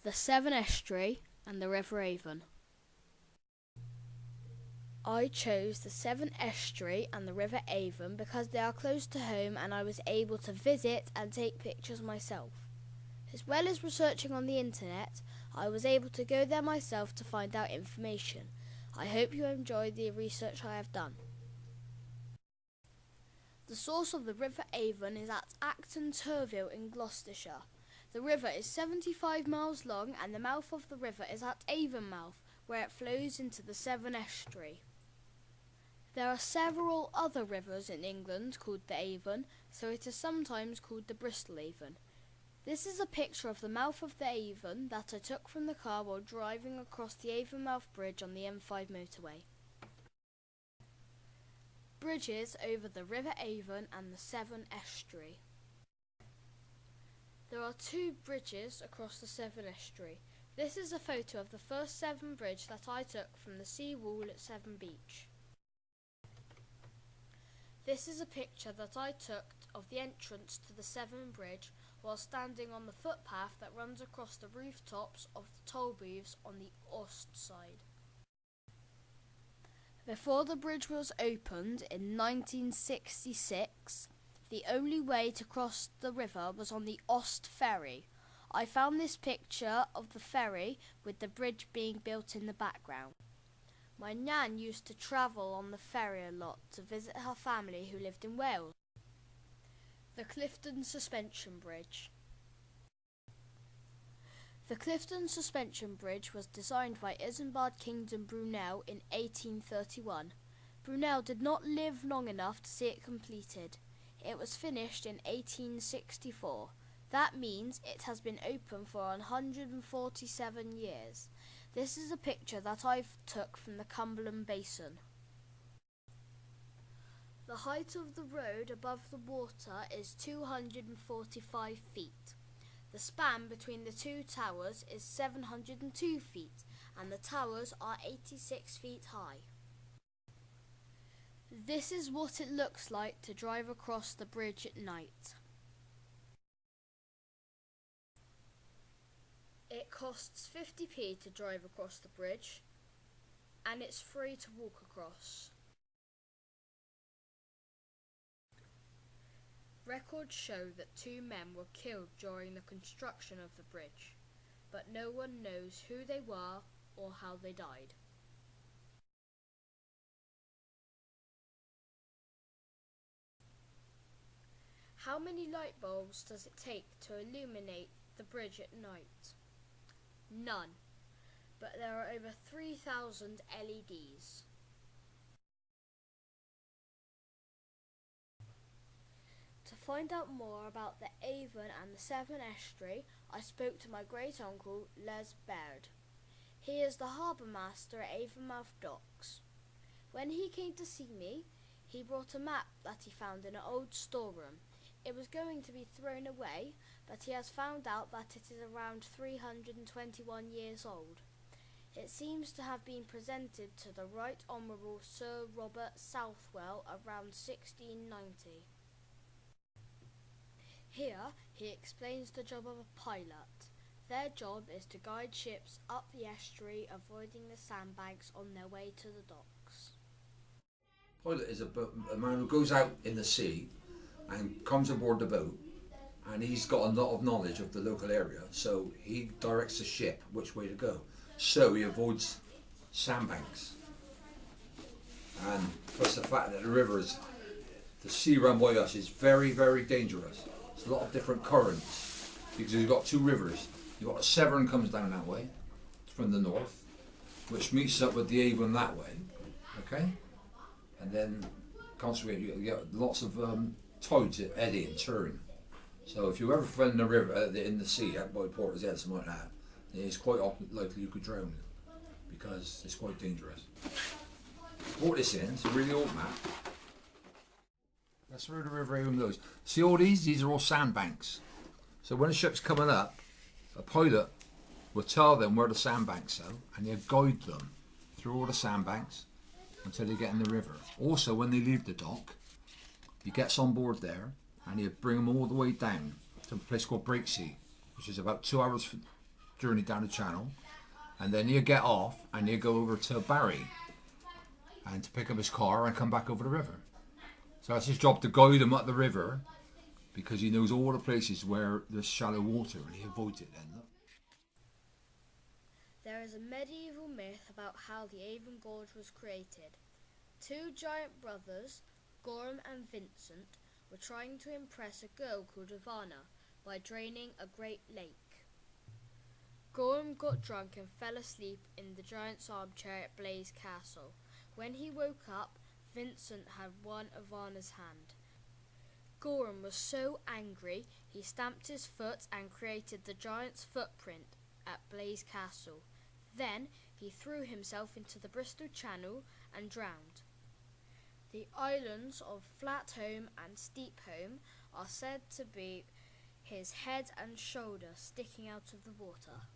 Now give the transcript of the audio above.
the Severn Estuary and the River Avon. I chose the Severn Estuary and the River Avon because they are close to home and I was able to visit and take pictures myself. As well as researching on the internet, I was able to go there myself to find out information. I hope you enjoy the research I have done. The source of the River Avon is at Acton Turville in Gloucestershire. The river is 75 miles long and the mouth of the river is at Avonmouth, where it flows into the Severn Estuary. There are several other rivers in England called the Avon, so it is sometimes called the Bristol Avon. This is a picture of the mouth of the Avon that I took from the car while driving across the Avonmouth Bridge on the M5 motorway. Bridges over the River Avon and the Severn Estuary. There are 2 bridges across the Severn Estuary. This is a photo of the first Severn Bridge that I took from the sea wall at Severn Beach. This is a picture that I took of the entrance to the Severn Bridge while standing on the footpath that runs across the rooftops of the toll booths on the Ost side. Before the bridge was opened in 1966, the only way to cross the river was on the Ost ferry. I found this picture of the ferry with the bridge being built in the background. My nan used to travel on the ferry a lot to visit her family who lived in Wales. The Clifton Suspension Bridge. The Clifton Suspension Bridge was designed by Isambard Kingdom Brunel in 1831. Brunel did not live long enough to see it completed. It was finished in 1864. That means it has been open for 147 years. This is a picture that I took from the Cumberland Basin. The height of the road above the water is 245 feet. The span between the 2 towers is 702 feet and the towers are 86 feet high. This is what it looks like to drive across the bridge at night. It costs 50p to drive across the bridge and it's free to walk across. Records show that 2 men were killed during the construction of the bridge, but no one knows who they were or how they died. How many light bulbs does it take to illuminate the bridge at night? None, but there are over 3,000 LEDs. To find out more about the Avon and the Severn Estuary, I spoke to my great-uncle Les Baird. He is the harbour master at Avonmouth Docks. When he came to see me, he brought a map that he found in an old storeroom. It was going to be thrown away, but he has found out that it is around 321 years old. It seems to have been presented to the Right Honourable Sir Robert Southwell around 1690. Here, he explains the job of a pilot. Their job is to guide ships up the estuary, avoiding the sandbanks on their way to the docks. Pilot is a man who goes out in the sea and comes aboard the boat, and he's got a lot of knowledge of the local area, so he directs the ship which way to go. So he avoids sandbanks. And plus the fact that the sea run by us is very, very dangerous. There's a lot of different currents because you've got 2 rivers. You've got the Severn comes down that way from the north, which meets up with the Avon that way, okay? And then constantly you get lots of tides that eddy and turn. So if you ever find the river in the sea out by Porter's Head, something like that, then it's quite likely you could drown because it's quite dangerous. Brought this in, it's a really old map. That's where the River Avon goes. See all these are all sandbanks. So when a ship's coming up, a pilot will tell them where the sandbanks are and he'll guide them through all the sandbanks until they get in the river. Also, when they leave the dock, he gets on board there and he'll bring them all the way down to a place called Breaksea, which is about 2 hours journey down the channel, and then he'll get off and he'll go over to Barry and to pick up his car and come back over the river. So that's his job, to guide him up the river, because he knows all the places where there's shallow water and he avoids it then. There is a medieval myth about how the Avon Gorge was created. Two giant brothers, Gorham and Vincent, were trying to impress a girl called Ivana by draining a great lake. Gorham got drunk and fell asleep in the giant's armchair at Blaise Castle. When he woke up, Vincent had won Ivana's hand. Gorham was so angry, he stamped his foot and created the giant's footprint at Blaise Castle. Then he threw himself into the Bristol Channel and drowned. The islands of Flatholme and Steepholme are said to be his head and shoulders sticking out of the water.